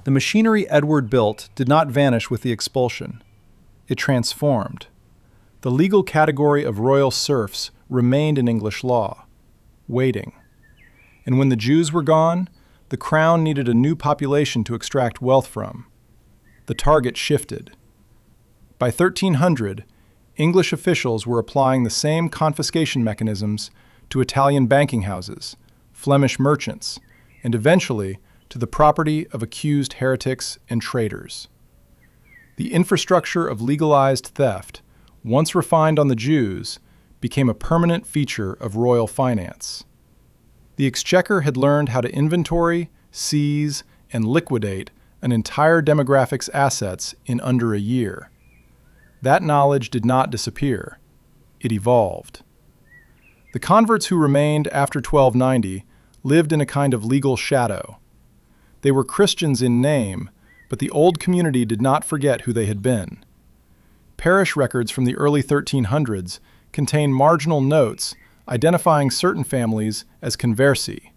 The machinery Edward built did not vanish with the expulsion. It transformed. The legal category of royal serfs remained in English law, waiting. And when the Jews were gone, the crown needed a new population to extract wealth from. The target shifted. By 1300, English officials were applying the same confiscation mechanisms to Italian banking houses, Flemish merchants, and eventually to the property of accused heretics and traitors. The infrastructure of legalized theft, once refined on the Jews, became a permanent feature of royal finance. The exchequer had learned how to inventory, seize, and liquidate an entire demographic's assets in under a year. That knowledge did not disappear. It evolved. The converts who remained after 1290 lived in a kind of legal shadow. They were Christians in name, but the old community did not forget who they had been. Parish records from the early 1300s contain marginal notes identifying certain families as conversi.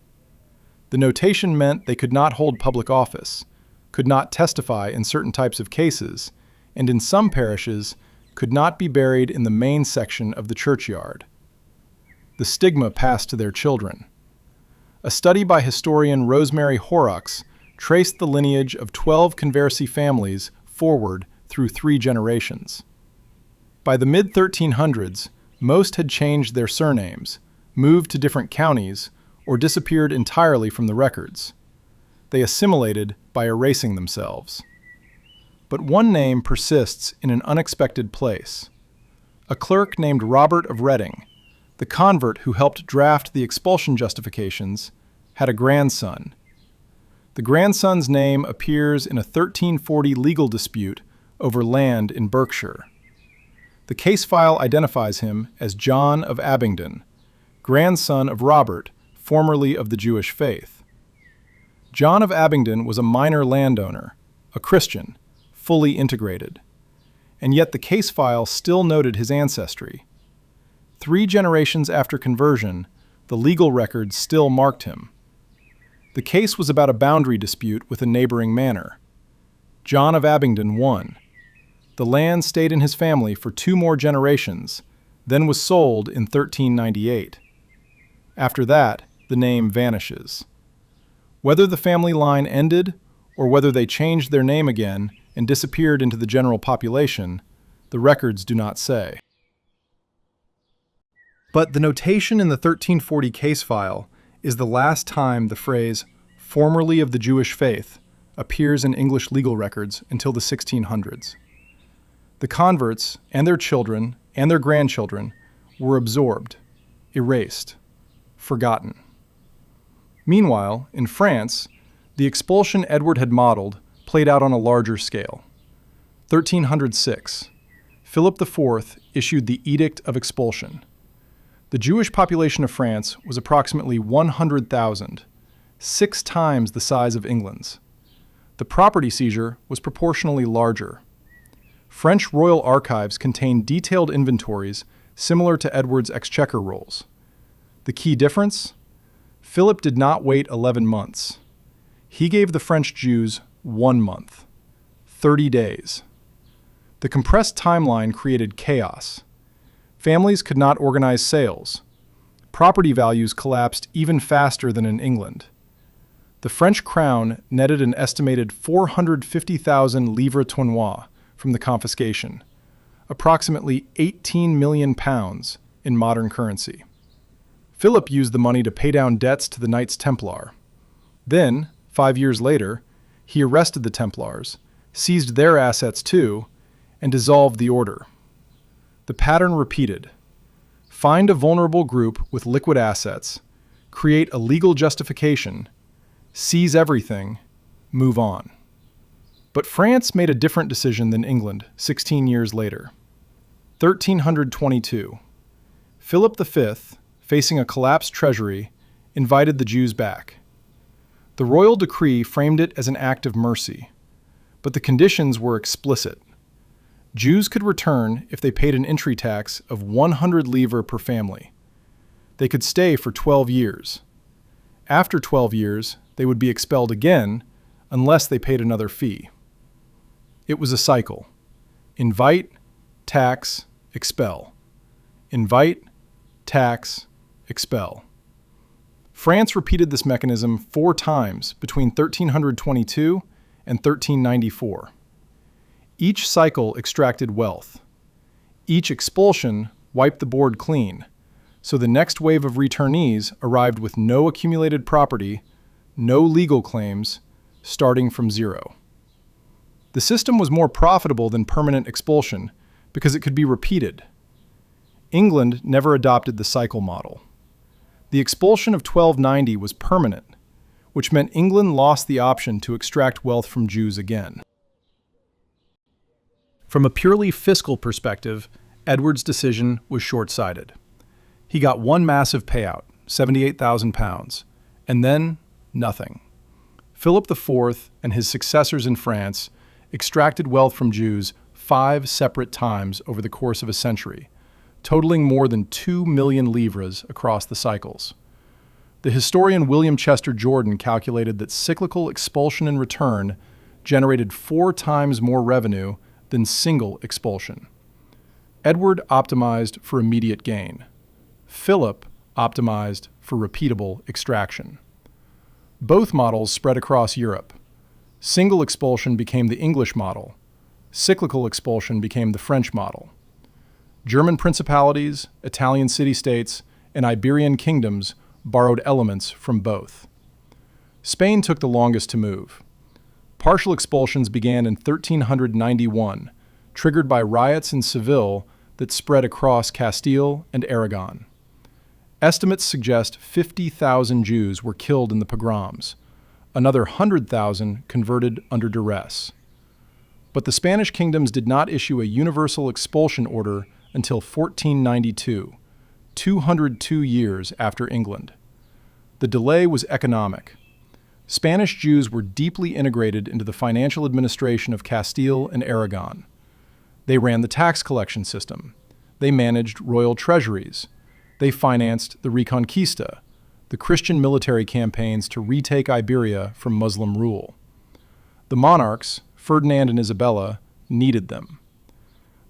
The notation meant they could not hold public office, could not testify in certain types of cases, and in some parishes could not be buried in the main section of the churchyard. The stigma passed to their children. A study by historian Rosemary Horrocks traced the lineage of 12 conversi families forward through 3 generations. By the mid-1300s, most had changed their surnames, moved to different counties, or disappeared entirely from the records. They assimilated by erasing themselves. But one name persists in an unexpected place. A clerk named Robert of Reading, the convert who helped draft the expulsion justifications, had a grandson. The grandson's name appears in a 1340 legal dispute over land in Berkshire. The case file identifies him as John of Abingdon, grandson of Robert, formerly of the Jewish faith. John of Abingdon was a minor landowner, a Christian, fully integrated. And yet the case file still noted his ancestry. 3 generations after conversion, the legal records still marked him. The case was about a boundary dispute with a neighboring manor. John of Abingdon won. The land stayed in his family for 2 more generations, then was sold in 1398. After that, the name vanishes. Whether the family line ended or whether they changed their name again and disappeared into the general population, the records do not say. But the notation in the 1340 case file is the last time the phrase "formerly of the Jewish faith" appears in English legal records until the 1600s. The converts and their children and their grandchildren were absorbed, erased, forgotten. Meanwhile, in France, the expulsion Edward had modeled played out on a larger scale. 1306, Philip IV issued the Edict of Expulsion. The Jewish population of France was approximately 100,000, 6 times the size of England's. The property seizure was proportionally larger. French royal archives contain detailed inventories similar to Edward's exchequer rolls. The key difference? Philip did not wait 11 months. He gave the French Jews 1 month, 30 days. The compressed timeline created chaos. Families could not organize sales. Property values collapsed even faster than in England. The French crown netted an estimated 450,000 livres tournois from the confiscation, approximately 18 million pounds in modern currency. Philip used the money to pay down debts to the Knights Templar. Then, 5 years later, he arrested the Templars, seized their assets too, and dissolved the order. The pattern repeated. Find a vulnerable group with liquid assets, create a legal justification, seize everything, move on. But France made a different decision than England 16 years later. 1322. Philip V, facing a collapsed treasury, invited the Jews back. The royal decree framed it as an act of mercy, but the conditions were explicit. Jews could return if they paid an entry tax of 100 livres per family. They could stay for 12 years. After 12 years, they would be expelled again unless they paid another fee. It was a cycle. Invite, tax, expel. Invite, tax, expel. France repeated this mechanism 4 times between 1322 and 1394. Each cycle extracted wealth. Each expulsion wiped the board clean, so the next wave of returnees arrived with no accumulated property, no legal claims, starting from zero. The system was more profitable than permanent expulsion because it could be repeated. England never adopted the cycle model. The expulsion of 1290 was permanent, which meant England lost the option to extract wealth from Jews again. From a purely fiscal perspective, Edward's decision was short-sighted. He got one massive payout, £78,000, and then nothing. Philip IV and his successors in France extracted wealth from Jews 5 separate times over the course of a century, totaling more than 2 million livres across the cycles. The historian William Chester Jordan calculated that cyclical expulsion and return generated 4 times more revenue than single expulsion. Edward optimized for immediate gain. Philip optimized for repeatable extraction. Both models spread across Europe. Single expulsion became the English model. Cyclical expulsion became the French model. German principalities, Italian city-states, and Iberian kingdoms borrowed elements from both. Spain took the longest to move. Partial expulsions began in 1391, triggered by riots in Seville that spread across Castile and Aragon. Estimates suggest 50,000 Jews were killed in the pogroms, another 100,000 converted under duress. But the Spanish kingdoms did not issue a universal expulsion order until 1492, 202 years after England. The delay was economic. Spanish Jews were deeply integrated into the financial administration of Castile and Aragon. They ran the tax collection system. They managed royal treasuries. They financed the Reconquista, the Christian military campaigns to retake Iberia from Muslim rule. The monarchs, Ferdinand and Isabella, needed them.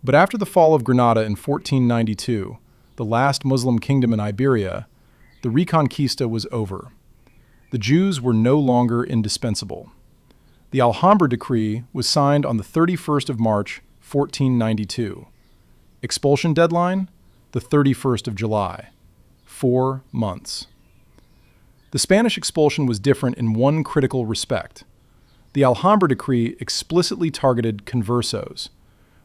But after the fall of Granada in 1492, the last Muslim kingdom in Iberia, the Reconquista was over. The Jews were no longer indispensable. The Alhambra Decree was signed on the 31st of March, 1492. Expulsion deadline, the 31st of July. 4 months. The Spanish expulsion was different in one critical respect. The Alhambra Decree explicitly targeted conversos,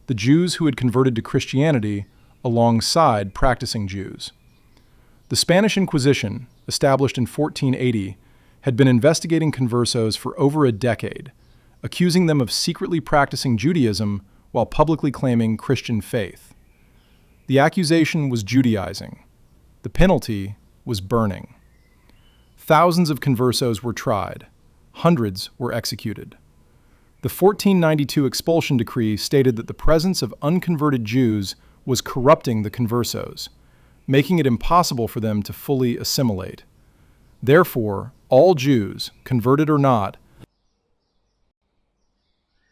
the Jews who had converted to Christianity alongside practicing Jews. The Spanish Inquisition, established in 1480, had been investigating conversos for over a decade, accusing them of secretly practicing Judaism while publicly claiming Christian faith. The accusation was Judaizing. The penalty was burning. Thousands of conversos were tried. Hundreds were executed. The 1492 expulsion decree stated that the presence of unconverted Jews was corrupting the conversos, making it impossible for them to fully assimilate. Therefore, all Jews, converted or not,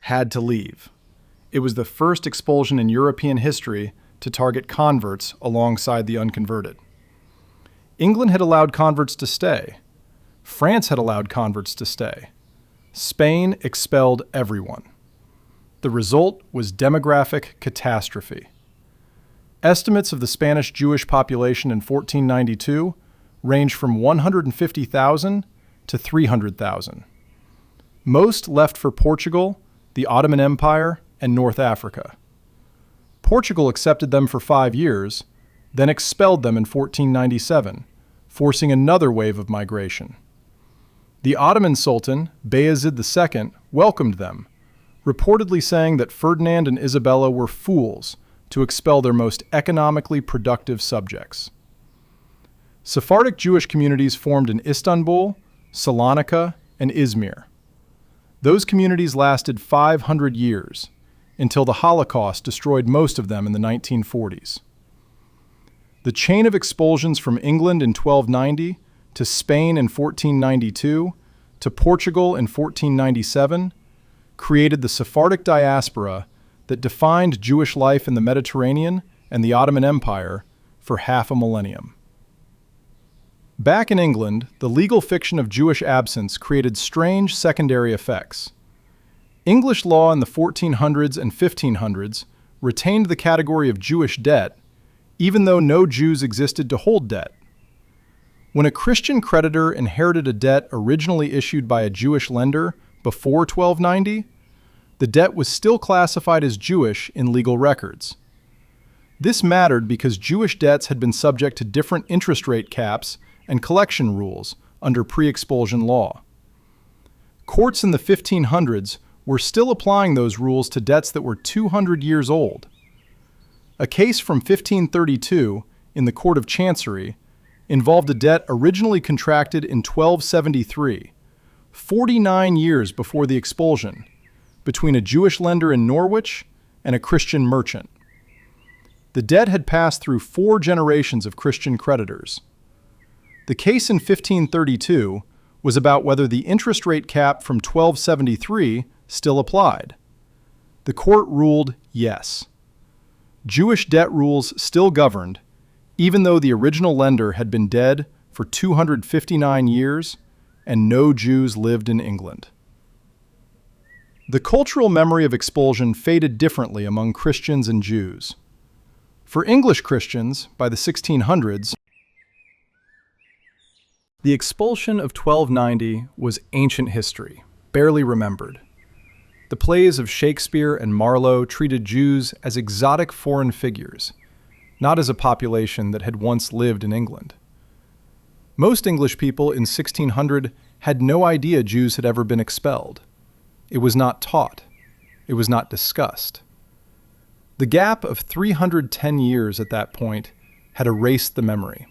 had to leave. It was the first expulsion in European history to target converts alongside the unconverted. England had allowed converts to stay. France had allowed converts to stay. Spain expelled everyone. The result was demographic catastrophe. Estimates of the Spanish Jewish population in 1492 range from 150,000 to 300,000. Most left for Portugal, the Ottoman Empire, and North Africa. Portugal accepted them for 5 years, then expelled them in 1497, forcing another wave of migration. The Ottoman Sultan, Bayezid II, welcomed them, reportedly saying that Ferdinand and Isabella were fools to expel their most economically productive subjects. Sephardic Jewish communities formed in Istanbul, Salonika, and Izmir. Those communities lasted 500 years, until the Holocaust destroyed most of them in the 1940s. The chain of expulsions from England in 1290 to Spain in 1492, to Portugal in 1497 created the Sephardic diaspora that defined Jewish life in the Mediterranean and the Ottoman Empire for half a millennium. Back in England, the legal fiction of Jewish absence created strange secondary effects. English law in the 1400s and 1500s retained the category of Jewish debt, even though no Jews existed to hold debt. When a Christian creditor inherited a debt originally issued by a Jewish lender before 1290, the debt was still classified as Jewish in legal records. This mattered because Jewish debts had been subject to different interest rate caps and collection rules under pre-expulsion law. Courts in the 1500s were still applying those rules to debts that were 200 years old. A case from 1532 in the Court of Chancery involved a debt originally contracted in 1273, 49 years before the expulsion, between a Jewish lender in Norwich and a Christian merchant. The debt had passed through 4 generations of Christian creditors. The case in 1532 was about whether the interest rate cap from 1273 still applied. The court ruled yes. Jewish debt rules still governed, even though the original lender had been dead for 259 years and no Jews lived in England. The cultural memory of expulsion faded differently among Christians and Jews. For English Christians, by the 1600s, the expulsion of 1290 was ancient history, barely remembered. The plays of Shakespeare and Marlowe treated Jews as exotic foreign figures, not as a population that had once lived in England. Most English people in 1600 had no idea Jews had ever been expelled. It was not taught. It was not discussed. The gap of 310 years at that point had erased the memory.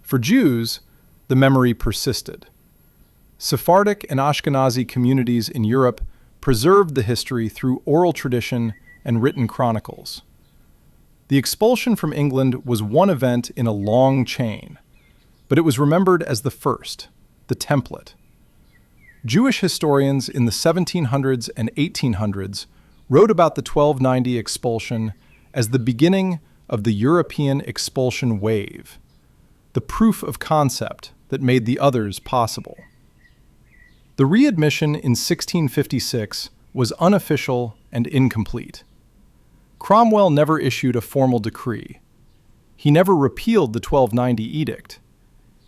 For Jews, the memory persisted. Sephardic and Ashkenazi communities in Europe preserved the history through oral tradition and written chronicles. The expulsion from England was one event in a long chain, but it was remembered as the first, the template. Jewish historians in the 1700s and 1800s wrote about the 1290 expulsion as the beginning of the European expulsion wave, the proof of concept that made the others possible. The readmission in 1656 was unofficial and incomplete. Cromwell never issued a formal decree. He never repealed the 1290 edict.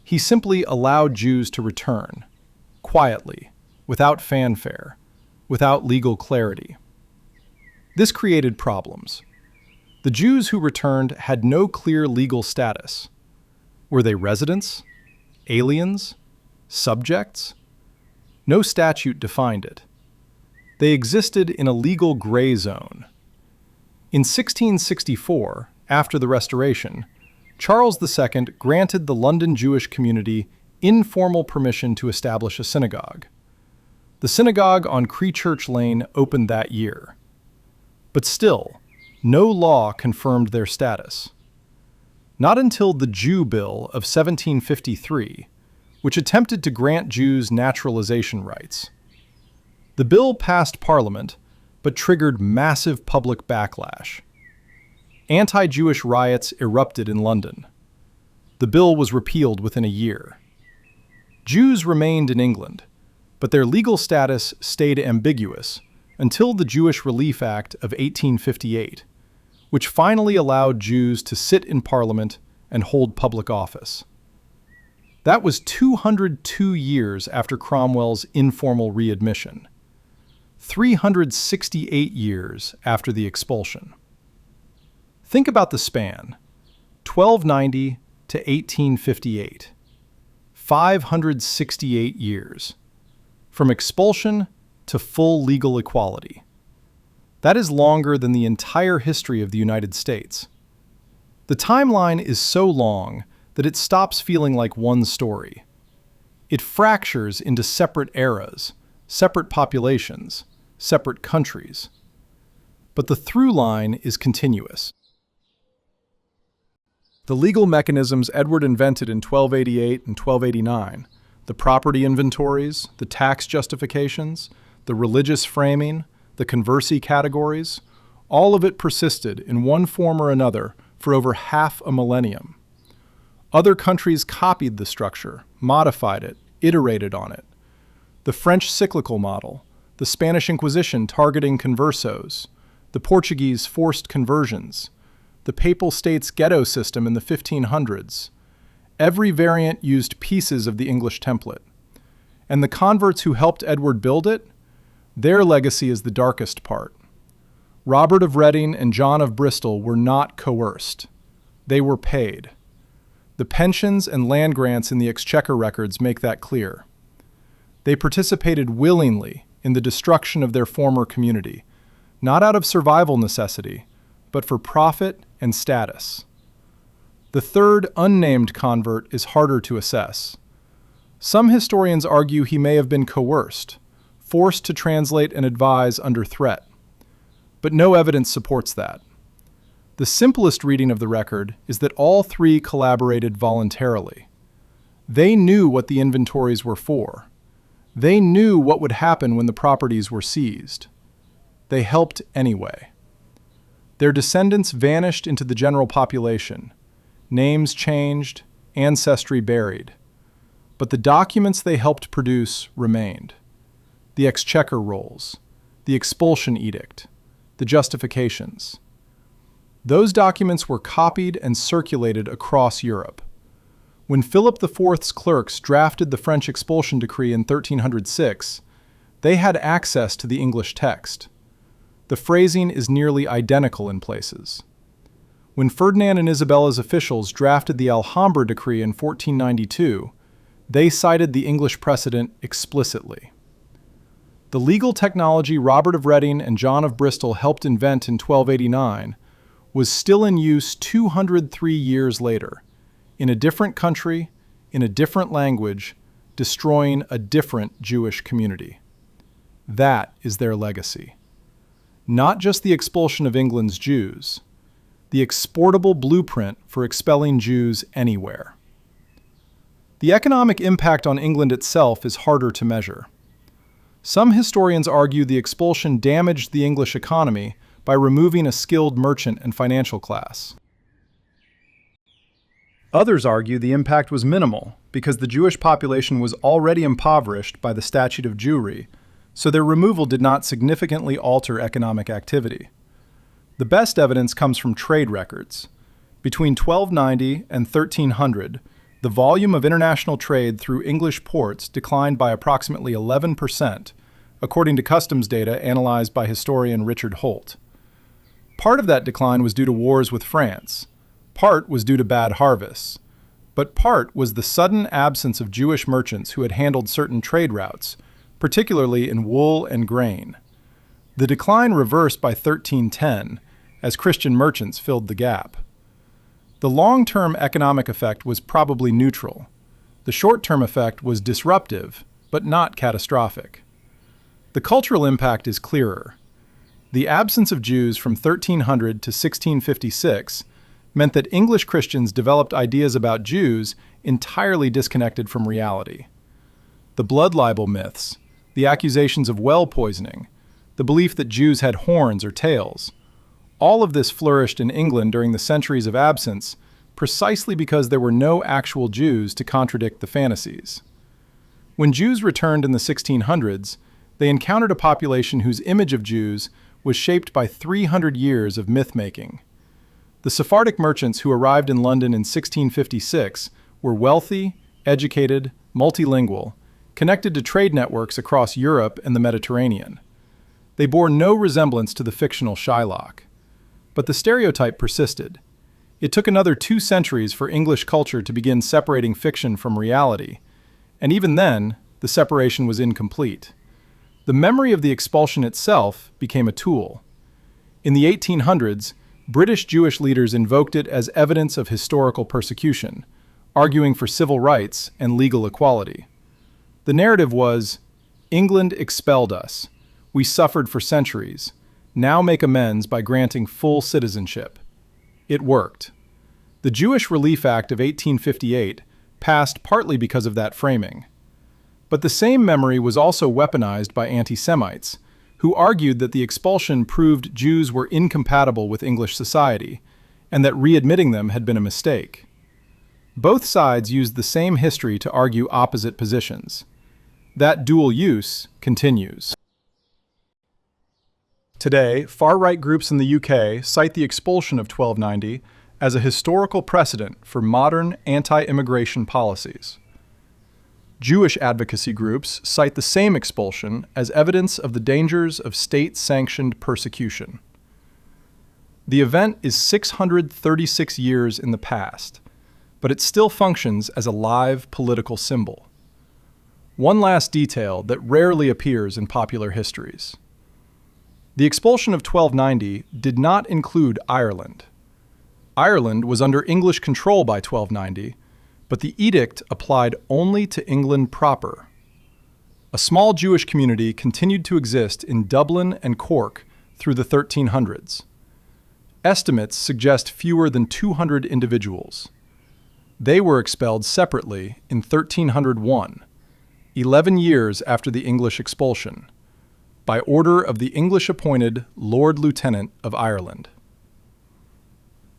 He simply allowed Jews to return, quietly, without fanfare, without legal clarity. This created problems. The Jews who returned had no clear legal status. Were they residents? Aliens? Subjects? No statute defined it. They existed in a legal gray zone. In 1664, after the Restoration, Charles II granted the London Jewish community informal permission to establish a synagogue. The synagogue on Church Lane opened that year. But still, no law confirmed their status. Not until the Jew Bill of 1753, which attempted to grant Jews naturalization rights. The bill passed Parliament, but triggered massive public backlash. Anti-Jewish riots erupted in London. The bill was repealed within a year. Jews remained in England, but their legal status stayed ambiguous until the Jewish Relief Act of 1858, which finally allowed Jews to sit in Parliament and hold public office. That was 202 years after Cromwell's informal readmission, 368 years after the expulsion. Think about the span, 1290 to 1858, 568 years, from expulsion to full legal equality. That is longer than the entire history of the United States. The timeline is so long that it stops feeling like one story. It fractures into separate eras, separate populations, separate countries. But the through line is continuous. The legal mechanisms Edward invented in 1288 and 1289, The property inventories, the tax justifications, the religious framing, the conversi categories, all of it persisted in one form or another for over half a millennium. Other countries copied the structure, modified it, iterated on it. The French cyclical model, the Spanish Inquisition targeting conversos, the Portuguese forced conversions, the Papal States ghetto system in the 1500s. Every variant used pieces of the English template. And the converts who helped Edward build it, their legacy is the darkest part. Robert of Reading and John of Bristol were not coerced. They were paid. The pensions and land grants in the Exchequer records make that clear. They participated willingly in the destruction of their former community, not out of survival necessity, but for profit and status. The third, unnamed convert is harder to assess. Some historians argue he may have been coerced, forced to translate and advise under threat. But no evidence supports that. The simplest reading of the record is that all three collaborated voluntarily. They knew what the inventories were for. They knew what would happen when the properties were seized. They helped anyway. Their descendants vanished into the general population, names changed, ancestry buried. But the documents they helped produce remained. The Exchequer rolls, the Expulsion Edict, the justifications. Those documents were copied and circulated across Europe. When Philip IV's clerks drafted the French expulsion decree in 1306, they had access to the English text. The phrasing is nearly identical in places. When Ferdinand and Isabella's officials drafted the Alhambra decree in 1492, they cited the English precedent explicitly. The legal technology Robert of Reading and John of Bristol helped invent in 1289 was still in use 203 years later, in a different country, in a different language, destroying a different Jewish community. That is their legacy. Not just the expulsion of England's Jews, the exportable blueprint for expelling Jews anywhere. The economic impact on England itself is harder to measure. Some historians argue the expulsion damaged the English economy by removing a skilled merchant and financial class. Others argue the impact was minimal because the Jewish population was already impoverished by the Statute of Jewry, so their removal did not significantly alter economic activity. The best evidence comes from trade records. Between 1290 and 1300, the volume of international trade through English ports declined by approximately 11%, according to customs data analyzed by historian Richard Holt. Part of that decline was due to wars with France, part was due to bad harvests, but part was the sudden absence of Jewish merchants who had handled certain trade routes, particularly in wool and grain. The decline reversed by 1310, as Christian merchants filled the gap. The long-term economic effect was probably neutral. The short-term effect was disruptive, but not catastrophic. The cultural impact is clearer. The absence of Jews from 1300 to 1656 meant that English Christians developed ideas about Jews entirely disconnected from reality. The blood libel myths, the accusations of well poisoning, the belief that Jews had horns or tails, all of this flourished in England during the centuries of absence precisely because there were no actual Jews to contradict the fantasies. When Jews returned in the 1600s, they encountered a population whose image of Jews was shaped by 300 years of myth-making. The Sephardic merchants who arrived in London in 1656 were wealthy, educated, multilingual, connected to trade networks across Europe and the Mediterranean. They bore no resemblance to the fictional Shylock. But the stereotype persisted. It took another 2 centuries for English culture to begin separating fiction from reality, and even then, the separation was incomplete. The memory of the expulsion itself became a tool. In the 1800s, British Jewish leaders invoked it as evidence of historical persecution, arguing for civil rights and legal equality. The narrative was, England expelled us. We suffered for centuries. Now make amends by granting full citizenship. It worked. The Jewish Relief Act of 1858 passed partly because of that framing. But the same memory was also weaponized by anti-Semites, who argued that the expulsion proved Jews were incompatible with English society, and that readmitting them had been a mistake. Both sides used the same history to argue opposite positions. That dual use continues. Today, far-right groups in the UK cite the expulsion of 1290 as a historical precedent for modern anti-immigration policies. Jewish advocacy groups cite the same expulsion as evidence of the dangers of state-sanctioned persecution. The event is 636 years in the past, but it still functions as a live political symbol. One last detail that rarely appears in popular histories. The expulsion of 1290 did not include Ireland. Ireland was under English control by 1290, but the edict applied only to England proper. A small Jewish community continued to exist in Dublin and Cork through the 1300s. Estimates suggest fewer than 200 individuals. They were expelled separately in 1301, 11 years after the English expulsion, by order of the English-appointed Lord Lieutenant of Ireland.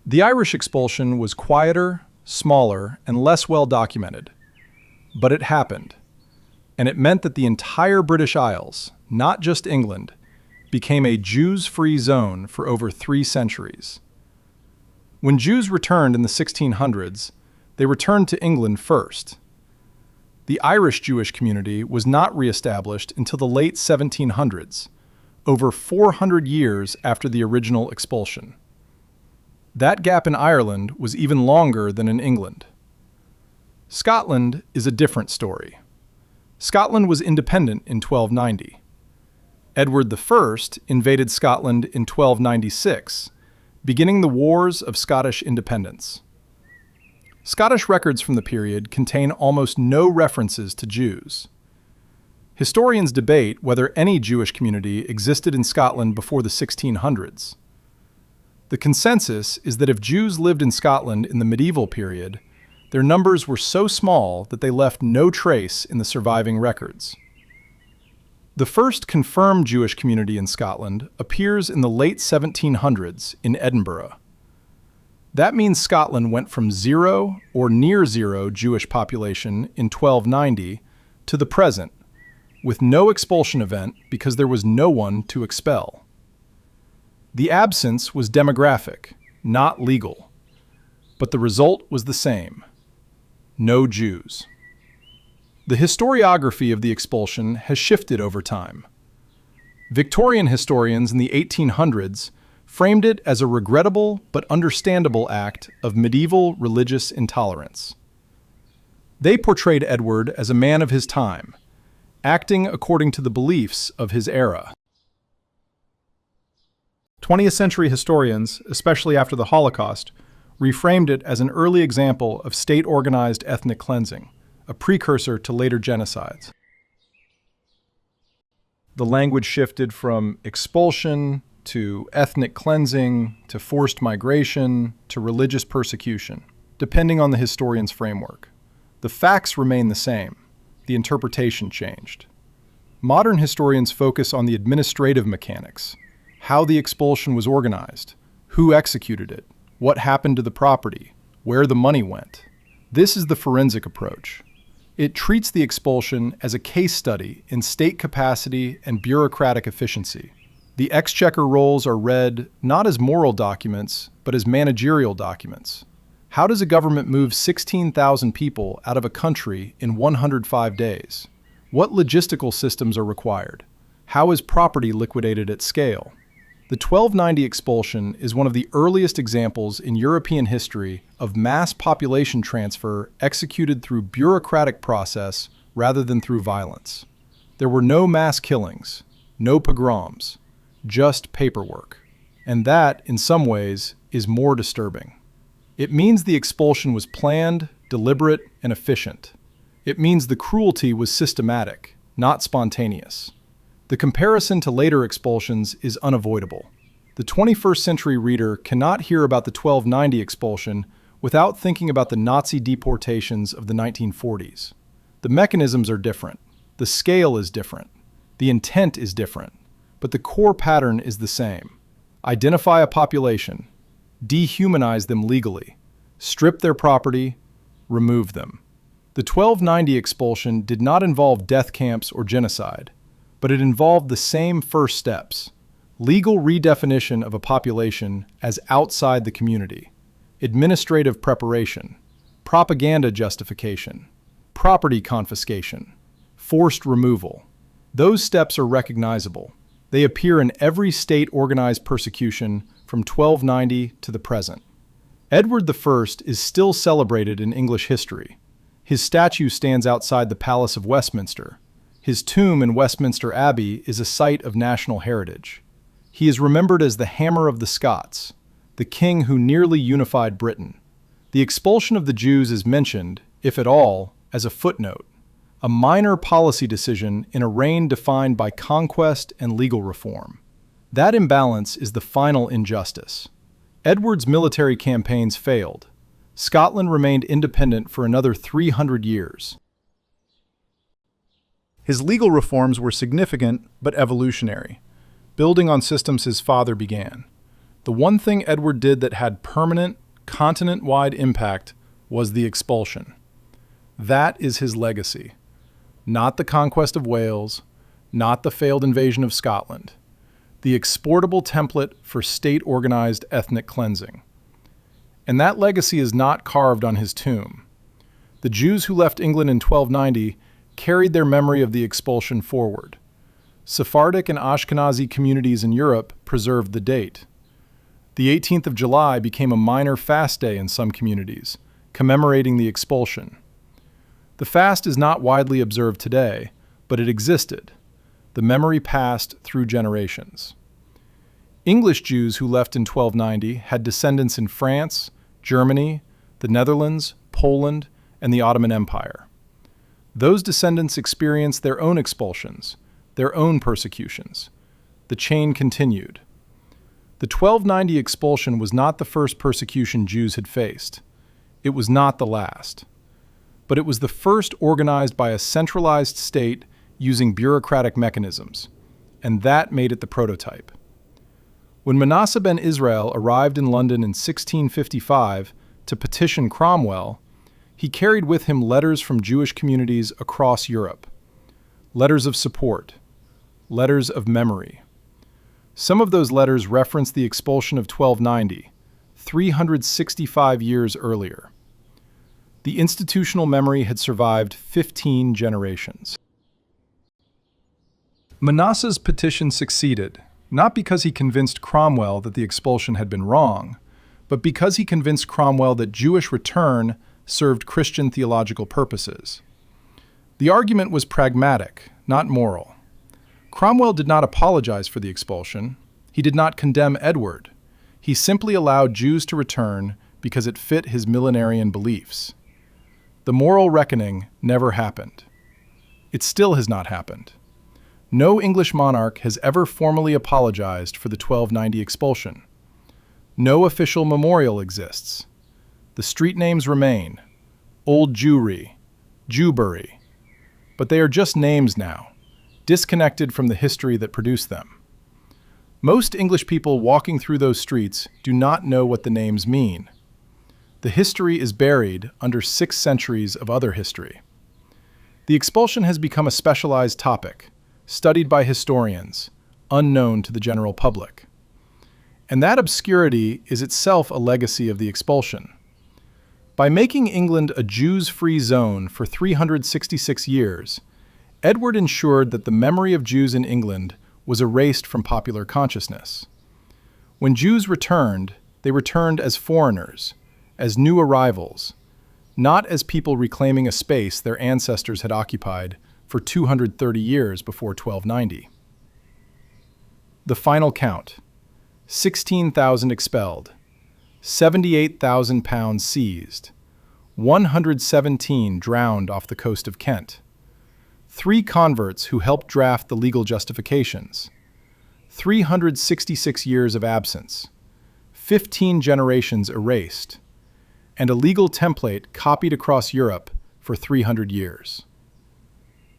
The Irish expulsion was quieter, smaller, and less well documented. But it happened, and it meant that the entire British Isles, not just England, became a Jews-free zone for over 3 centuries. When Jews returned in the 1600s, they returned to England first. The Irish Jewish community was not reestablished until the late 1700s, over 400 years after the original expulsion. That gap in Ireland was even longer than in England. Scotland is a different story. Scotland was independent in 1290. Edward I invaded Scotland in 1296, beginning the Wars of Scottish Independence. Scottish records from the period contain almost no references to Jews. Historians debate whether any Jewish community existed in Scotland before the 1600s. The consensus is that if Jews lived in Scotland in the medieval period, their numbers were so small that they left no trace in the surviving records. The first confirmed Jewish community in Scotland appears in the late 1700s in Edinburgh. That means Scotland went from 0 or near 0 Jewish population in 1290 to the present, with no expulsion event because there was no one to expel. The absence was demographic, not legal, but the result was the same: no Jews. The historiography of the expulsion has shifted over time. Victorian historians in the 1800s framed it as a regrettable but understandable act of medieval religious intolerance. They portrayed Edward as a man of his time, acting according to the beliefs of his era. 20th century historians, especially after the Holocaust, reframed it as an early example of state-organized ethnic cleansing, a precursor to later genocides. The language shifted from expulsion to ethnic cleansing to forced migration to religious persecution, depending on the historian's framework. The facts remain the same. The interpretation changed. Modern historians focus on the administrative mechanics: how the expulsion was organized, who executed it, what happened to the property, where the money went. This is the forensic approach. It treats the expulsion as a case study in state capacity and bureaucratic efficiency. The exchequer rolls are read not as moral documents, but as managerial documents. How does a government move 16,000 people out of a country in 105 days? What logistical systems are required? How is property liquidated at scale? The 1290 expulsion is one of the earliest examples in European history of mass population transfer executed through bureaucratic process rather than through violence. There were no mass killings, no pogroms, just paperwork. And that, in some ways, is more disturbing. It means the expulsion was planned, deliberate, and efficient. It means the cruelty was systematic, not spontaneous. The comparison to later expulsions is unavoidable. The 21st century reader cannot hear about the 1290 expulsion without thinking about the Nazi deportations of the 1940s. The mechanisms are different. The scale is different. The intent is different. But the core pattern is the same. Identify a population, dehumanize them legally, strip their property, remove them. The 1290 expulsion did not involve death camps or genocide, but it involved the same first steps: legal redefinition of a population as outside the community, administrative preparation, propaganda justification, property confiscation, forced removal. Those steps are recognizable. They appear in every state-organized persecution from 1290 to the present. Edward I is still celebrated in English history. His statue stands outside the Palace of Westminster. His tomb in Westminster Abbey is a site of national heritage. He is remembered as the Hammer of the Scots, the king who nearly unified Britain. The expulsion of the Jews is mentioned, if at all, as a footnote, a minor policy decision in a reign defined by conquest and legal reform. That imbalance is the final injustice. Edward's military campaigns failed. Scotland remained independent for another 300 years. His legal reforms were significant but evolutionary, building on systems his father began. The one thing Edward did that had permanent, continent-wide impact was the expulsion. That is his legacy. Not the conquest of Wales, not the failed invasion of Scotland. The exportable template for state-organized ethnic cleansing. And that legacy is not carved on his tomb. The Jews who left England in 1290 carried their memory of the expulsion forward. Sephardic and Ashkenazi communities in Europe preserved the date. The 18th of July became a minor fast day in some communities, commemorating the expulsion. The fast is not widely observed today, but it existed. The memory passed through generations. English Jews who left in 1290 had descendants in France, Germany, the Netherlands, Poland, and the Ottoman Empire. Those descendants experienced their own expulsions, their own persecutions. The chain continued. The 1290 expulsion was not the first persecution Jews had faced. It was not the last. But it was the first organized by a centralized state using bureaucratic mechanisms, and that made it the prototype. When Manasseh ben Israel arrived in London in 1655 to petition Cromwell, he carried with him letters from Jewish communities across Europe. Letters of support, letters of memory. Some of those letters reference the expulsion of 1290, 365 years earlier. The institutional memory had survived 15 generations. Manasseh's petition succeeded, not because he convinced Cromwell that the expulsion had been wrong, but because he convinced Cromwell that Jewish return served Christian theological purposes. The argument was pragmatic, not moral. Cromwell did not apologize for the expulsion. He did not condemn Edward. He simply allowed Jews to return because it fit his millenarian beliefs. The moral reckoning never happened. It still has not happened. No English monarch has ever formally apologized for the 1290 expulsion. No official memorial exists. The street names remain: Old Jewry, Jewbury, but they are just names now, disconnected from the history that produced them. Most English people walking through those streets do not know what the names mean. The history is buried under 6 centuries of other history. The expulsion has become a specialized topic, studied by historians, unknown to the general public. And that obscurity is itself a legacy of the expulsion. By making England a Jews-free zone for 366 years, Edward ensured that the memory of Jews in England was erased from popular consciousness. When Jews returned, they returned as foreigners, as new arrivals, not as people reclaiming a space their ancestors had occupied for 230 years before 1290. The final count: 16,000 expelled, 78,000 pounds seized, 117 drowned off the coast of Kent, 3 converts who helped draft the legal justifications, 366 years of absence, 15 generations erased, and a legal template copied across Europe for 300 years.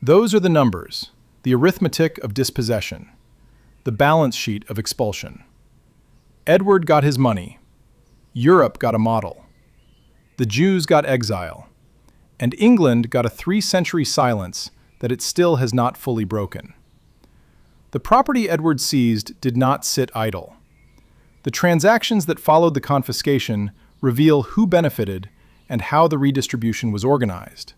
Those are the numbers, the arithmetic of dispossession, the balance sheet of expulsion. Edward got his money. Europe got a model. The Jews got exile. And England got a 3-century silence that it still has not fully broken. The property Edward seized did not sit idle. The transactions that followed the confiscation reveal who benefited and how the redistribution was organized.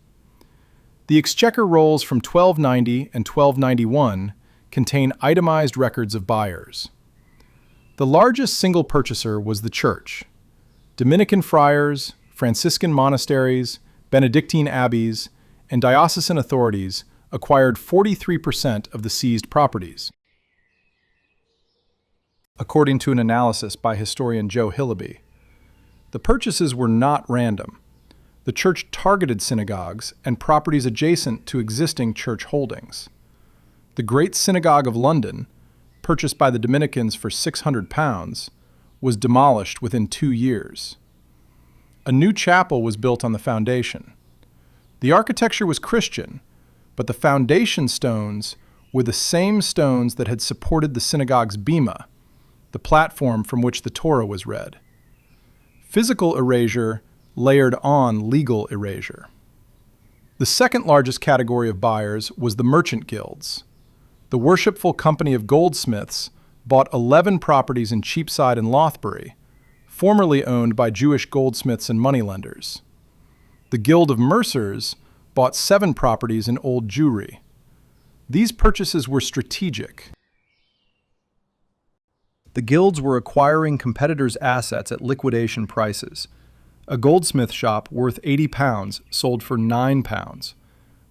The Exchequer rolls from 1290 and 1291 contain itemized records of buyers. The largest single purchaser was the Church. Dominican friars, Franciscan monasteries, Benedictine abbeys, and diocesan authorities acquired 43% of the seized properties. According to an analysis by historian Joe Hillaby, the purchases were not random. The church targeted synagogues and properties adjacent to existing church holdings. The Great Synagogue of London, purchased by the Dominicans for £600, was demolished within 2 years. A new chapel was built on the foundation. The architecture was Christian, but the foundation stones were the same stones that had supported the synagogue's bema, the platform from which the Torah was read. Physical erasure layered on legal erasure. The second largest category of buyers was the merchant guilds. The Worshipful Company of Goldsmiths bought 11 properties in Cheapside and Lothbury, formerly owned by Jewish goldsmiths and moneylenders. The Guild of Mercers bought 7 properties in Old Jewry. These purchases were strategic. The guilds were acquiring competitors' assets at liquidation prices. A goldsmith shop worth £80 sold for £9.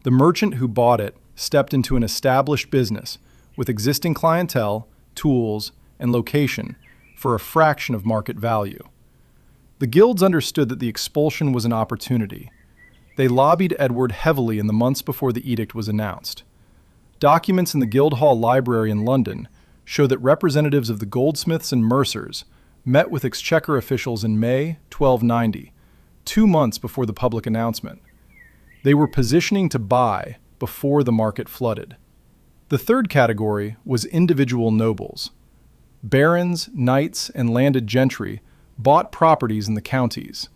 The merchant who bought it stepped into an established business with existing clientele, tools, and location for a fraction of market value. The guilds understood that the expulsion was an opportunity. They lobbied Edward heavily in the months before the edict was announced. Documents in the Guildhall Library in London show that representatives of the goldsmiths and mercers met with Exchequer officials in May 1290, 2 months before the public announcement. They were positioning to buy before the market flooded. The third category was individual nobles. Barons, knights, and landed gentry bought properties in the counties.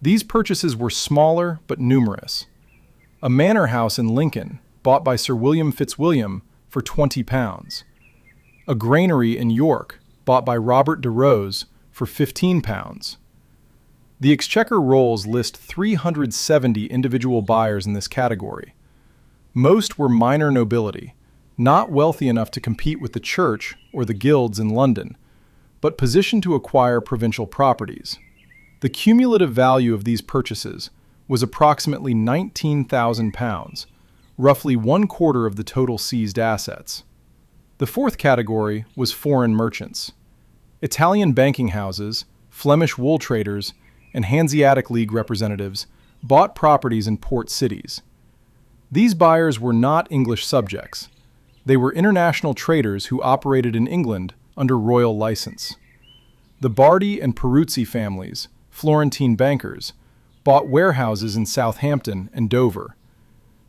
These purchases were smaller but numerous. A manor house in Lincoln, bought by Sir William Fitzwilliam for £20. A granary in York, bought by Robert de Rose for £15. The Exchequer rolls list 370 individual buyers in this category. Most were minor nobility, not wealthy enough to compete with the church or the guilds in London, but positioned to acquire provincial properties. The cumulative value of these purchases was approximately £19,000, roughly 1/4 of the total seized assets. The fourth category was foreign merchants. Italian banking houses, Flemish wool traders, and Hanseatic League representatives bought properties in port cities. These buyers were not English subjects. They were international traders who operated in England under royal license. The Bardi and Peruzzi families, Florentine bankers, bought warehouses in Southampton and Dover.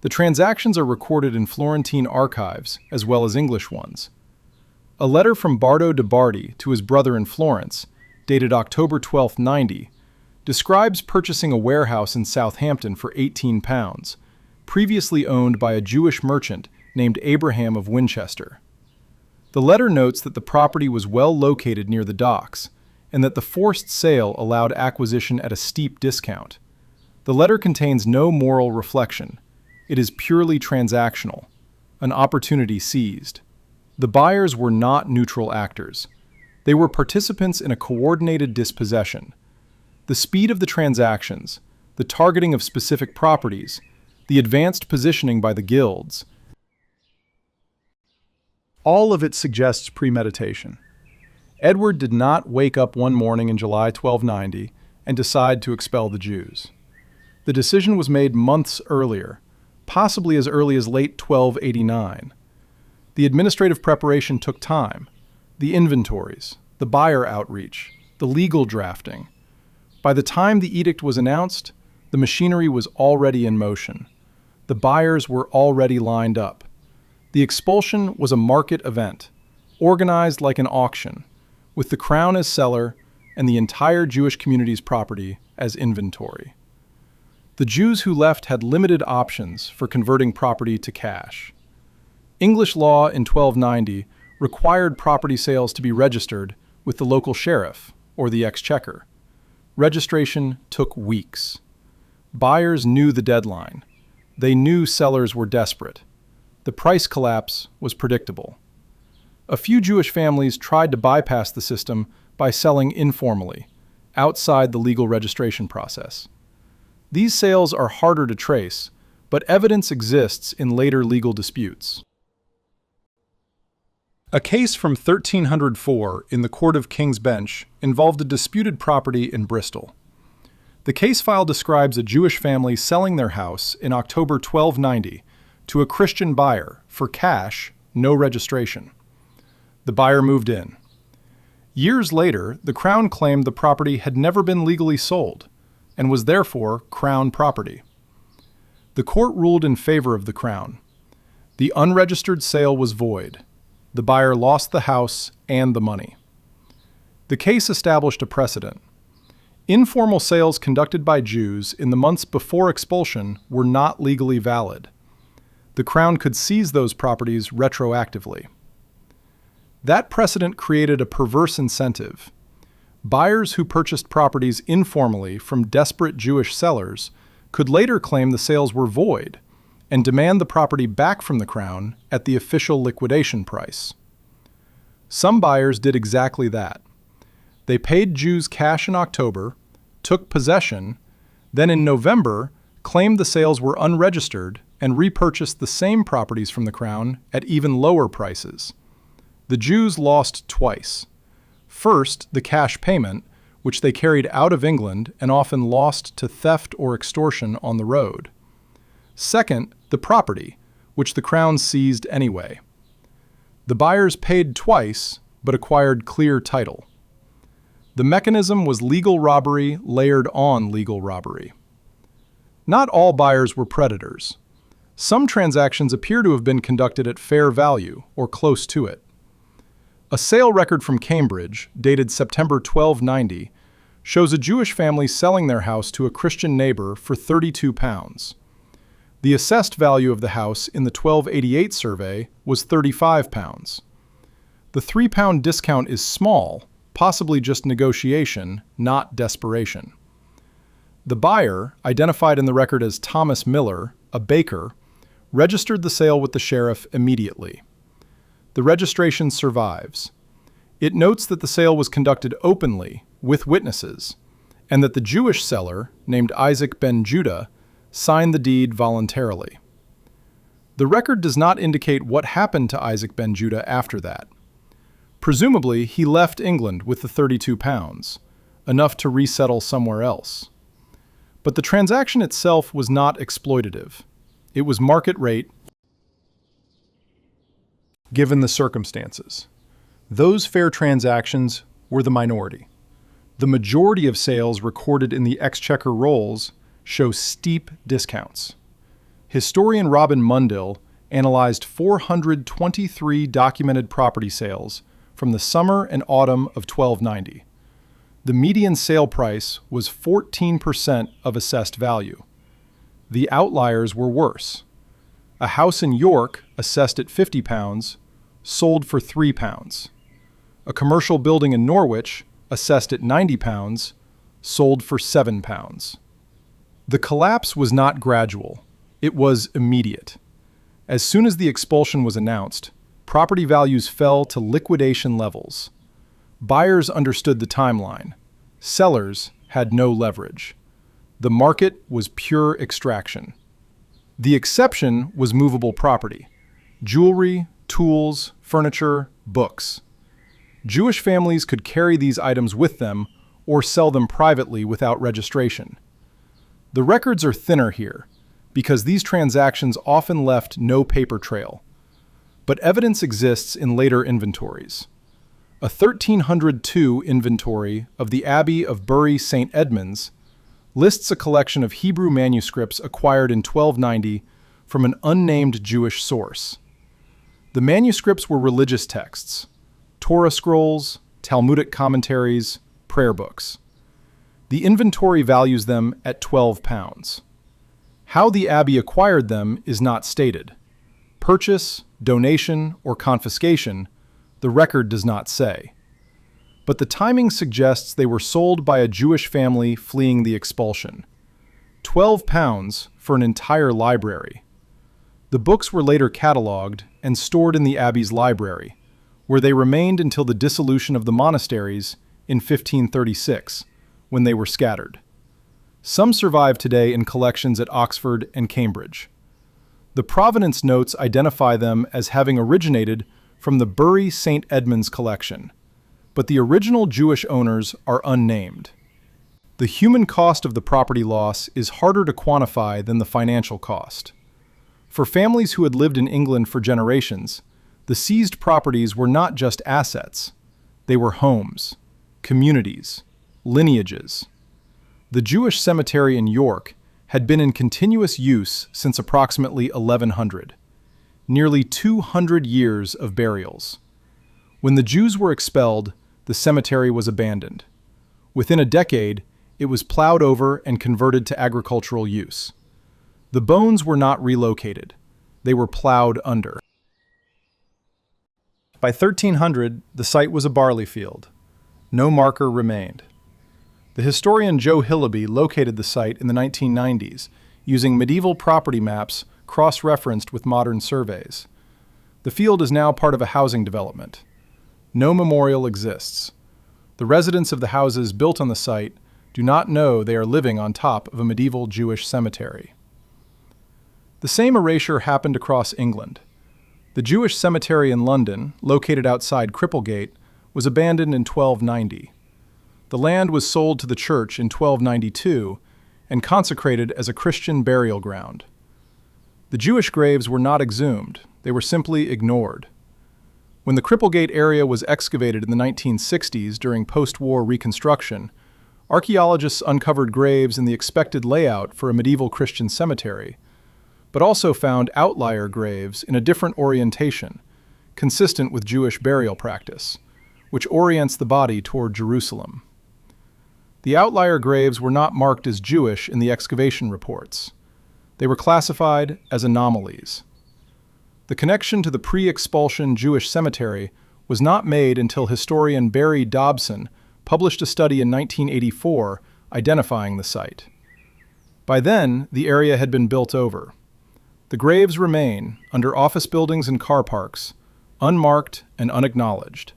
The transactions are recorded in Florentine archives as well as English ones. A letter from Bardo de Bardi to his brother in Florence, dated October 1290, describes purchasing a warehouse in Southampton for £18, previously owned by a Jewish merchant named Abraham of Winchester. The letter notes that the property was well located near the docks, and that the forced sale allowed acquisition at a steep discount. The letter contains no moral reflection. It is purely transactional, an opportunity seized. The buyers were not neutral actors. They were participants in a coordinated dispossession. The speed of the transactions, the targeting of specific properties, the advanced positioning by the guilds, all of it suggests premeditation. Edward did not wake up one morning in July 1290 and decide to expel the Jews. The decision was made months earlier, possibly as early as late 1289. The administrative preparation took time, the inventories, the buyer outreach, the legal drafting. By the time the edict was announced, the machinery was already in motion. The buyers were already lined up. The expulsion was a market event, organized like an auction, with the crown as seller and the entire Jewish community's property as inventory. The Jews who left had limited options for converting property to cash. English law in 1290 required property sales to be registered with the local sheriff or the exchequer. Registration took weeks. Buyers knew the deadline. They knew sellers were desperate. The price collapse was predictable. A few Jewish families tried to bypass the system by selling informally, outside the legal registration process. These sales are harder to trace, but evidence exists in later legal disputes. A case from 1304 in the Court of King's Bench involved a disputed property in Bristol. The case file describes a Jewish family selling their house in October 1290 to a Christian buyer for cash, no registration. The buyer moved in. Years later, the Crown claimed the property had never been legally sold and was therefore Crown property. The court ruled in favor of the Crown. The unregistered sale was void. The buyer lost the house and the money. The case established a precedent. Informal sales conducted by Jews in the months before expulsion were not legally valid. The Crown could seize those properties retroactively. That precedent created a perverse incentive. Buyers who purchased properties informally from desperate Jewish sellers could later claim the sales were void and demand the property back from the Crown at the official liquidation price. Some buyers did exactly that. They paid Jews cash in October, took possession, then in November claimed the sales were unregistered and repurchased the same properties from the Crown at even lower prices. The Jews lost twice. First, the cash payment, which they carried out of England and often lost to theft or extortion on the road. Second, the property, which the Crown seized anyway. The buyers paid twice, but acquired clear title. The mechanism was legal robbery layered on legal robbery. Not all buyers were predators. Some transactions appear to have been conducted at fair value or close to it. A sale record from Cambridge, dated September 1290, shows a Jewish family selling their house to a Christian neighbor for £32. The assessed value of the house in the 1288 survey was £35. The £3 discount is small, possibly just negotiation, not desperation. The buyer, identified in the record as Thomas Miller, a baker, registered the sale with the sheriff immediately. The registration survives. It notes that the sale was conducted openly, with witnesses, and that the Jewish seller, named Isaac ben Judah, signed the deed voluntarily. The record does not indicate what happened to Isaac ben Judah after that. Presumably, he left England with the £32, enough to resettle somewhere else. But the transaction itself was not exploitative. It was market rate, given the circumstances. Those fair transactions were the minority. The majority of sales recorded in the Exchequer rolls show steep discounts. Historian Robin Mundill analyzed 423 documented property sales from the summer and autumn of 1290. The median sale price was 14% of assessed value. The outliers were worse. A house in York, assessed at £50, sold for £3. A commercial building in Norwich, assessed at £90, sold for £7. The collapse was not gradual. It was immediate. As soon as the expulsion was announced, property values fell to liquidation levels. Buyers understood the timeline. Sellers had no leverage. The market was pure extraction. The exception was movable property: jewelry, tools, furniture, books. Jewish families could carry these items with them or sell them privately without registration. The records are thinner here because these transactions often left no paper trail. But evidence exists in later inventories. A 1302 inventory of the Abbey of Bury St. Edmunds lists a collection of Hebrew manuscripts acquired in 1290 from an unnamed Jewish source. The manuscripts were religious texts, Torah scrolls, Talmudic commentaries, prayer books. The inventory values them at £12. How the abbey acquired them is not stated. Purchase, donation, or confiscation, the record does not say. But the timing suggests they were sold by a Jewish family fleeing the expulsion. £12 for an entire library. The books were later catalogued and stored in the abbey's library, where they remained until the dissolution of the monasteries in 1536, when they were scattered. Some survive today in collections at Oxford and Cambridge. The provenance notes identify them as having originated from the Bury St. Edmunds collection, but the original Jewish owners are unnamed. The human cost of the property loss is harder to quantify than the financial cost. For families who had lived in England for generations, the seized properties were not just assets. They were homes, communities, lineages. The Jewish cemetery in York had been in continuous use since approximately 1100. Nearly 200 years of burials. When the Jews were expelled, the cemetery was abandoned. Within a decade, it was plowed over and converted to agricultural use. The bones were not relocated. They were plowed under. By 1300, the site was a barley field. No marker remained. The historian Joe Hillaby located the site in the 1990s, using medieval property maps cross-referenced with modern surveys. The field is now part of a housing development. No memorial exists. The residents of the houses built on the site do not know they are living on top of a medieval Jewish cemetery. The same erasure happened across England. The Jewish cemetery in London, located outside Cripplegate, was abandoned in 1290. The land was sold to the church in 1292 and consecrated as a Christian burial ground. The Jewish graves were not exhumed, they were simply ignored. When the Cripplegate area was excavated in the 1960s during post-war reconstruction, archaeologists uncovered graves in the expected layout for a medieval Christian cemetery, but also found outlier graves in a different orientation, consistent with Jewish burial practice, which orients the body toward Jerusalem. The outlier graves were not marked as Jewish in the excavation reports. They were classified as anomalies. The connection to the pre-expulsion Jewish cemetery was not made until historian Barry Dobson published a study in 1984 identifying the site. By then, the area had been built over. The graves remain, under office buildings and car parks, unmarked and unacknowledged.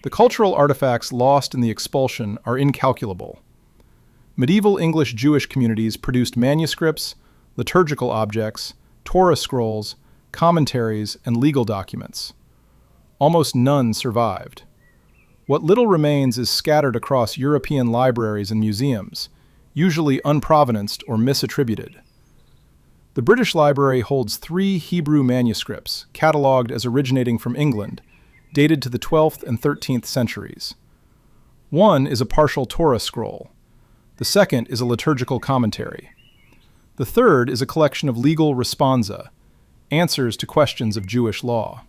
The cultural artifacts lost in the expulsion are incalculable. Medieval English Jewish communities produced manuscripts, liturgical objects, Torah scrolls, commentaries, and legal documents. Almost none survived. What little remains is scattered across European libraries and museums, usually unprovenanced or misattributed. The British Library holds 3 Hebrew manuscripts, catalogued as originating from England, dated to the 12th and 13th centuries. One is a partial Torah scroll. The second is a liturgical commentary. The third is a collection of legal responsa, answers to questions of Jewish law.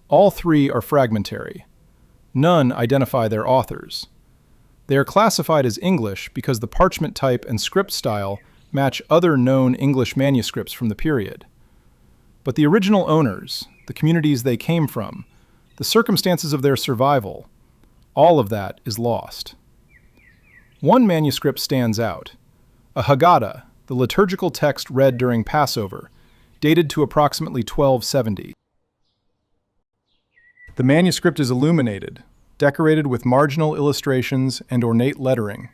All 3 are fragmentary. None identify their authors. They are classified as English because the parchment type and script style match other known English manuscripts from the period. But the original owners, the communities they came from, the circumstances of their survival, all of that is lost. One manuscript stands out, a Haggadah, the liturgical text read during Passover, dated to approximately 1270. The manuscript is illuminated, decorated with marginal illustrations and ornate lettering.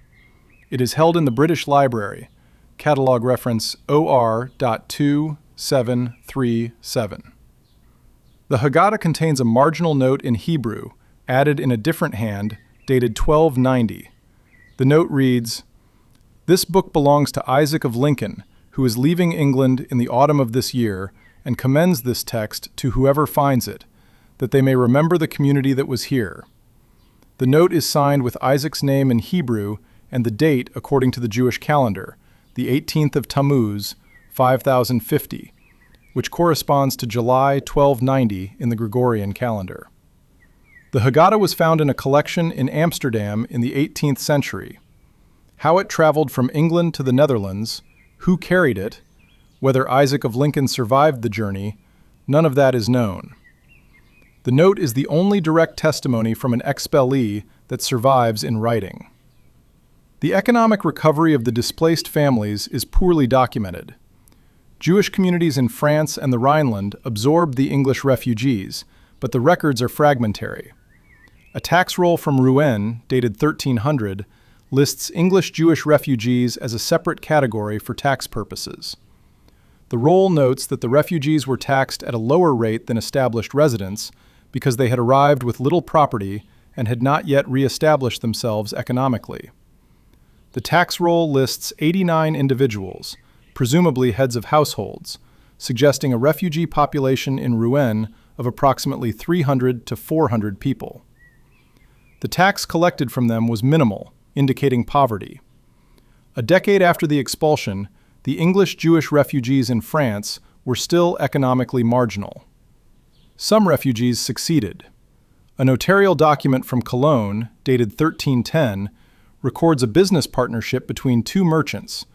It is held in the British Library, catalog reference OR.2737. The Haggadah contains a marginal note in Hebrew, added in a different hand, dated 1290. The note reads, "This book belongs to Isaac of Lincoln, who is leaving England in the autumn of this year, and commends this text to whoever finds it, that they may remember the community that was here." The note is signed with Isaac's name in Hebrew and the date according to the Jewish calendar, the 18th of Tammuz, 5050, which corresponds to July 1290 in the Gregorian calendar. The Haggadah was found in a collection in Amsterdam in the 18th century. How it traveled from England to the Netherlands, who carried it, whether Isaac of Lincoln survived the journey, none of that is known. The note is the only direct testimony from an expellee that survives in writing. The economic recovery of the displaced families is poorly documented. Jewish communities in France and the Rhineland absorbed the English refugees, but the records are fragmentary. A tax roll from Rouen, dated 1300, lists English Jewish refugees as a separate category for tax purposes. The roll notes that the refugees were taxed at a lower rate than established residents because they had arrived with little property and had not yet re-established themselves economically. The tax roll lists 89 individuals, presumably heads of households, suggesting a refugee population in Rouen of approximately 300 to 400 people. The tax collected from them was minimal, indicating poverty. A decade after the expulsion, the English Jewish refugees in France were still economically marginal. Some refugees succeeded. A notarial document from Cologne, dated 1310, records a business partnership between two merchants,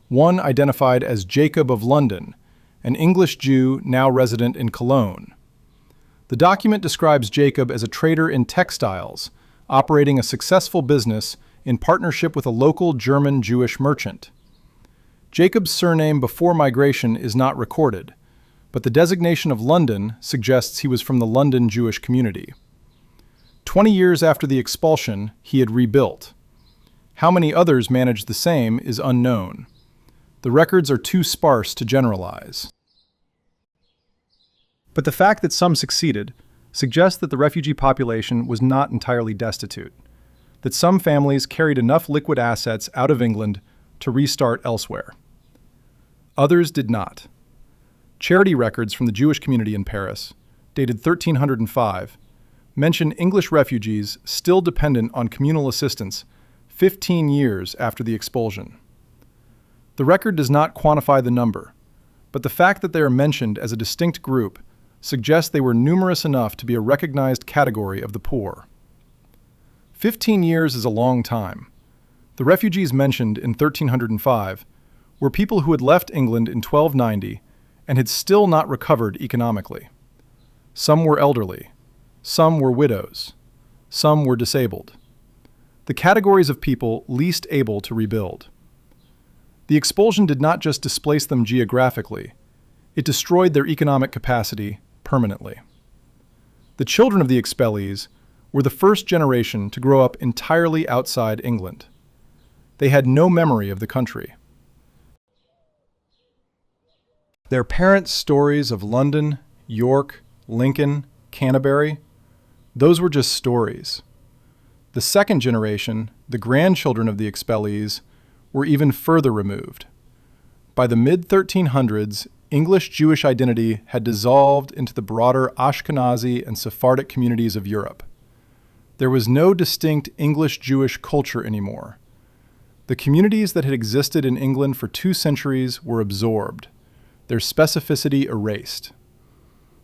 one identified as Jacob of London, an English Jew now resident in Cologne. The document describes Jacob as a trader in textiles, operating a successful business in partnership with a local German Jewish merchant. Jacob's surname before migration is not recorded, but the designation of London suggests he was from the London Jewish community. 20 years after the expulsion, he had rebuilt. How many others managed the same is unknown. The records are too sparse to generalize. But the fact that some succeeded suggests that the refugee population was not entirely destitute, that some families carried enough liquid assets out of England to restart elsewhere. Others did not. Charity records from the Jewish community in Paris, dated 1305, mention English refugees still dependent on communal assistance 15 years after the expulsion. The record does not quantify the number, but the fact that they are mentioned as a distinct group suggests they were numerous enough to be a recognized category of the poor. 15 years is a long time. The refugees mentioned in 1305 were people who had left England in 1290 and had still not recovered economically. Some were elderly, some were widows, some were disabled. The categories of people least able to rebuild. The expulsion did not just displace them geographically, it destroyed their economic capacity permanently. The children of the expellees were the first generation to grow up entirely outside England. They had no memory of the country. Their parents' stories of London, York, Lincoln, Canterbury, those were just stories. The second generation, the grandchildren of the expellees, were even further removed. By the mid-1300s, English Jewish identity had dissolved into the broader Ashkenazi and Sephardic communities of Europe. There was no distinct English Jewish culture anymore. The communities that had existed in England for 2 centuries were absorbed, their specificity erased.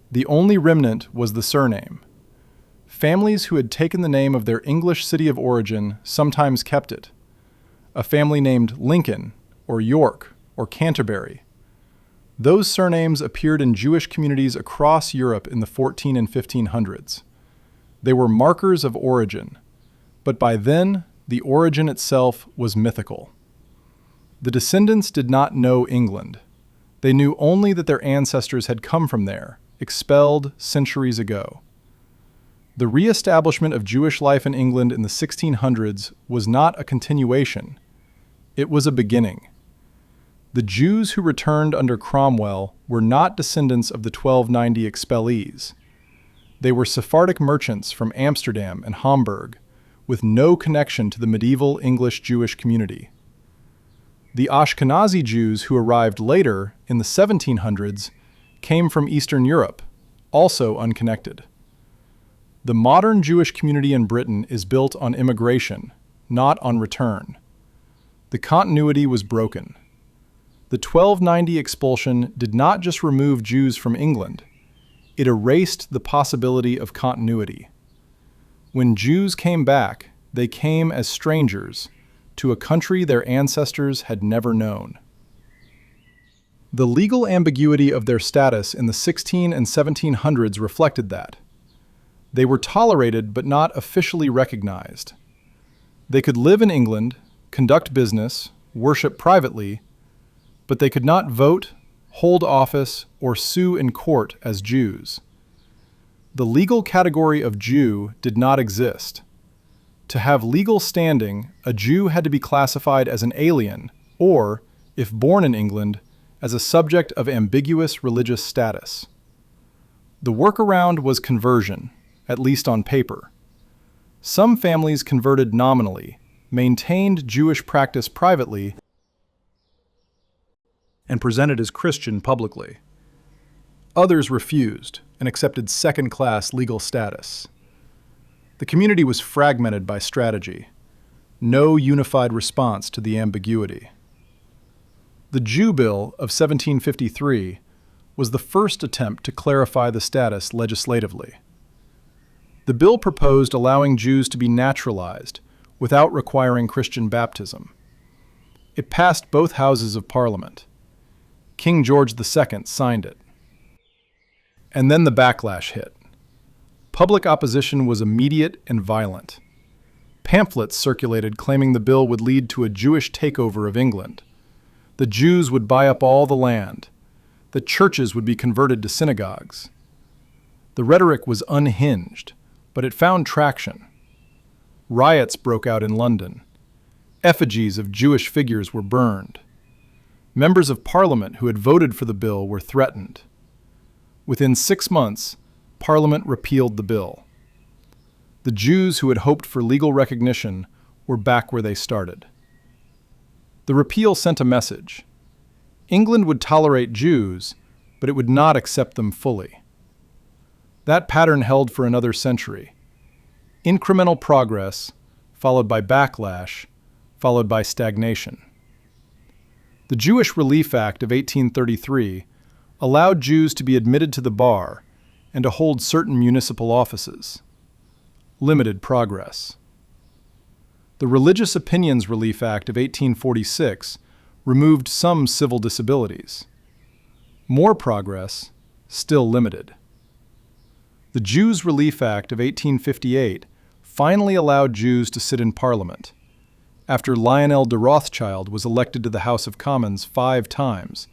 The only remnant was the surname. Families who had taken the name of their English city of origin sometimes kept it. A family named Lincoln, or York, or Canterbury. Those surnames appeared in Jewish communities across Europe in the 14 and 1500s. They were markers of origin, but by then, the origin itself was mythical. The descendants did not know England. They knew only that their ancestors had come from there, expelled centuries ago. The re-establishment of Jewish life in England in the 1600s was not a continuation. It was a beginning. The Jews who returned under Cromwell were not descendants of the 1290 expellees. They were Sephardic merchants from Amsterdam and Hamburg, with no connection to the medieval English Jewish community. The Ashkenazi Jews who arrived later, in the 1700s, came from Eastern Europe, also unconnected. The modern Jewish community in Britain is built on immigration, not on return. The continuity was broken. The 1290 expulsion did not just remove Jews from England, it erased the possibility of continuity. When Jews came back, they came as strangers to a country their ancestors had never known. The legal ambiguity of their status in the 16 and 1700s reflected that. They were tolerated but not officially recognized. They could live in England, conduct business, worship privately, but they could not vote, hold office, or sue in court as Jews. The legal category of Jew did not exist. To have legal standing, a Jew had to be classified as an alien, or, if born in England, as a subject of ambiguous religious status. The workaround was conversion, at least on paper. Some families converted nominally, maintained Jewish practice privately, and presented as Christian publicly. Others refused and accepted second-class legal status. The community was fragmented by strategy, no unified response to the ambiguity. The Jew Bill of 1753 was the first attempt to clarify the status legislatively. The bill proposed allowing Jews to be naturalized without requiring Christian baptism. It passed both houses of Parliament. King George II signed it. And then the backlash hit. Public opposition was immediate and violent. Pamphlets circulated claiming the bill would lead to a Jewish takeover of England. The Jews would buy up all the land. The churches would be converted to synagogues. The rhetoric was unhinged, but it found traction. Riots broke out in London. Effigies of Jewish figures were burned. Members of Parliament who had voted for the bill were threatened. Within 6 months, Parliament repealed the bill. The Jews who had hoped for legal recognition were back where they started. The repeal sent a message. England would tolerate Jews, but it would not accept them fully. That pattern held for another century. Incremental progress, followed by backlash, followed by stagnation. The Jewish Relief Act of 1833 allowed Jews to be admitted to the bar and to hold certain municipal offices. Limited progress. The Religious Opinions Relief Act of 1846 removed some civil disabilities. More progress, still limited. The Jews Relief Act of 1858 finally allowed Jews to sit in Parliament, after Lionel de Rothschild was elected to the House of Commons 5 times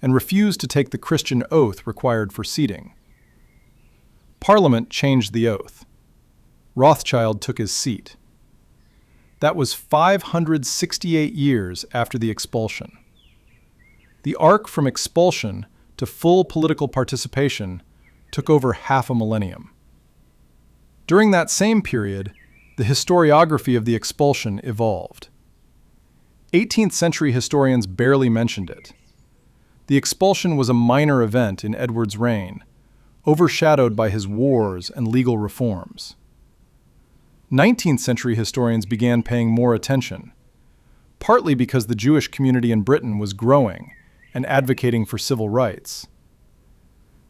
and refused to take the Christian oath required for seating. Parliament changed the oath. Rothschild took his seat. That was 568 years after the expulsion. The arc from expulsion to full political participation took over half a millennium. During that same period, the historiography of the expulsion evolved. 18th century historians barely mentioned it. The expulsion was a minor event in Edward's reign, overshadowed by his wars and legal reforms. 19th century historians began paying more attention, partly because the Jewish community in Britain was growing and advocating for civil rights.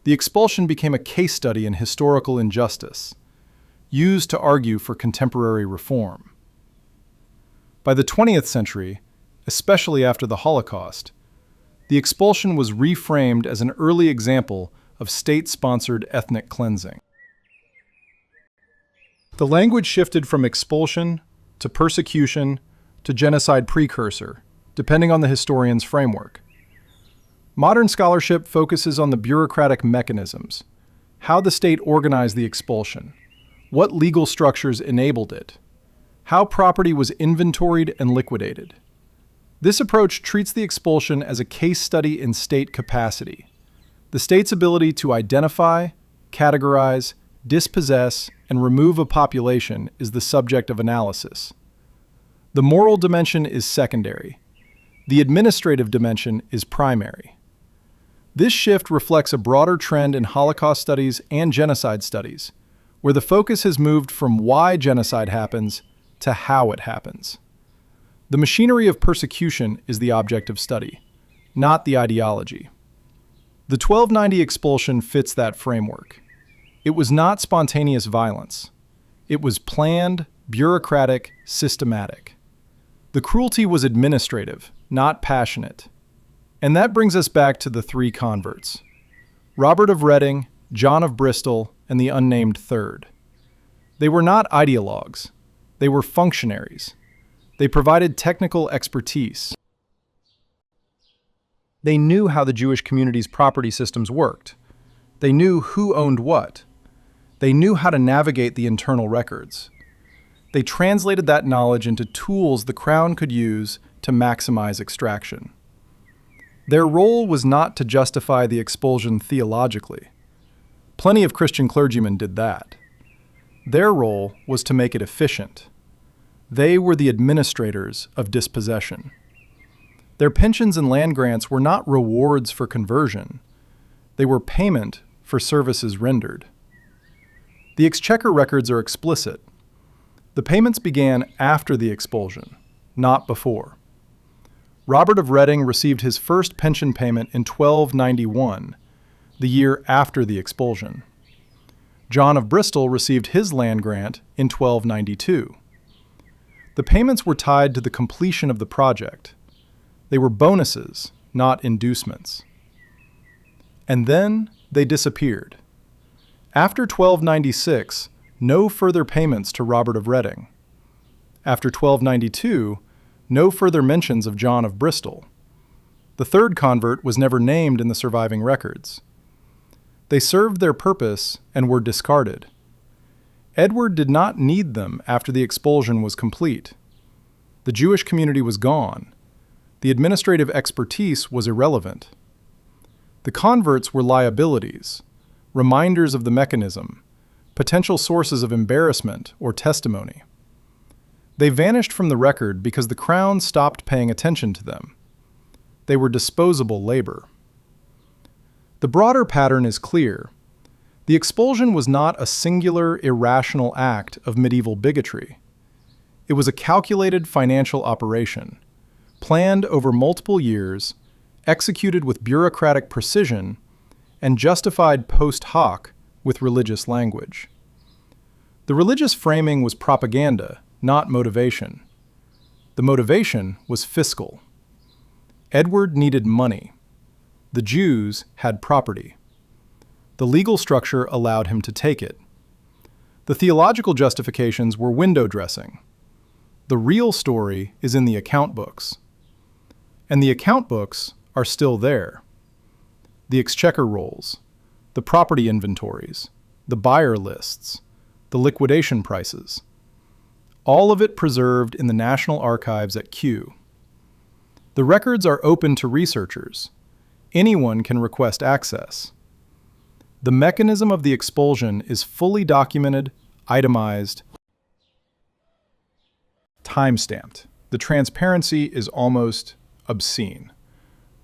The expulsion became a case study in historical injustice, used to argue for contemporary reform. By the 20th century, especially after the Holocaust, the expulsion was reframed as an early example of state-sponsored ethnic cleansing. The language shifted from expulsion to persecution to genocide precursor, depending on the historian's framework. Modern scholarship focuses on the bureaucratic mechanisms, how the state organized the expulsion, what legal structures enabled it, how property was inventoried and liquidated. This approach treats the expulsion as a case study in state capacity. The state's ability to identify, categorize, dispossess, and remove a population is the subject of analysis. The moral dimension is secondary. The administrative dimension is primary. This shift reflects a broader trend in Holocaust studies and genocide studies, where the focus has moved from why genocide happens to how it happens. The machinery of persecution is the object of study, not the ideology. The 1290 expulsion fits that framework. It was not spontaneous violence. It was planned, bureaucratic, systematic. The cruelty was administrative, not passionate. And that brings us back to the three converts: Robert of Reading, John of Bristol, and the unnamed third. They were not ideologues. They were functionaries. They provided technical expertise. They knew how the Jewish community's property systems worked. They knew who owned what. They knew how to navigate the internal records. They translated that knowledge into tools the crown could use to maximize extraction. Their role was not to justify the expulsion theologically. Plenty of Christian clergymen did that. Their role was to make it efficient. They were the administrators of dispossession. Their pensions and land grants were not rewards for conversion. They were payment for services rendered. The Exchequer records are explicit. The payments began after the expulsion, not before. Robert of Reading received his first pension payment in 1291, the year after the expulsion. John of Bristol received his land grant in 1292. The payments were tied to the completion of the project. They were bonuses, not inducements. And then they disappeared. After 1296, no further payments to Robert of Reading. After 1292, no further mentions of John of Bristol. The third convert was never named in the surviving records. They served their purpose and were discarded. Edward did not need them after the expulsion was complete. The Jewish community was gone. The administrative expertise was irrelevant. The converts were liabilities, reminders of the mechanism, potential sources of embarrassment or testimony. They vanished from the record because the crown stopped paying attention to them. They were disposable labor. The broader pattern is clear. The expulsion was not a singular, irrational act of medieval bigotry. It was a calculated financial operation, planned over multiple years, executed with bureaucratic precision, and justified post hoc with religious language. The religious framing was propaganda, not motivation. The motivation was fiscal. Edward needed money. The Jews had property. The legal structure allowed him to take it. The theological justifications were window dressing. The real story is in the account books. And the account books are still there. The Exchequer rolls, the property inventories, the buyer lists, the liquidation prices. All of it preserved in the National Archives at Kew. The records are open to researchers. Anyone can request access. The mechanism of the expulsion is fully documented, itemized, time-stamped. The transparency is almost obscene.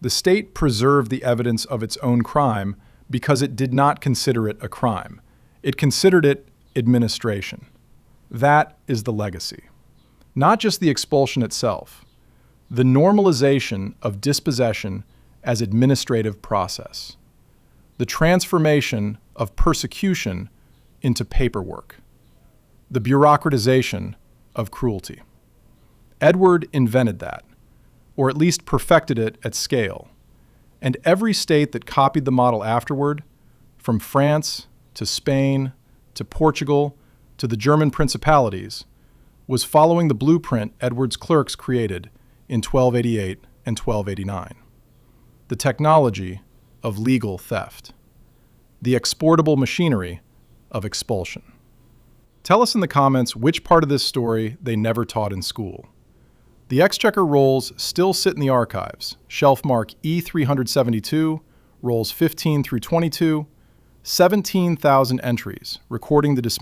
The state preserved the evidence of its own crime because it did not consider it a crime. It considered it administration. That is the legacy. Not just the expulsion itself, the normalization of dispossession as administrative process, the transformation of persecution into paperwork, the bureaucratization of cruelty. Edward invented that, or at least perfected it at scale, and every state that copied the model afterward, from France to Spain to Portugal to the German principalities, was following the blueprint Edward's clerks created in 1288 and 1289. The technology of legal theft, the exportable machinery of expulsion. Tell us in the comments which part of this story they never taught in school. The Exchequer rolls still sit in the archives, shelf mark E372, rolls 15 through 22, 17,000 entries, recording the dismay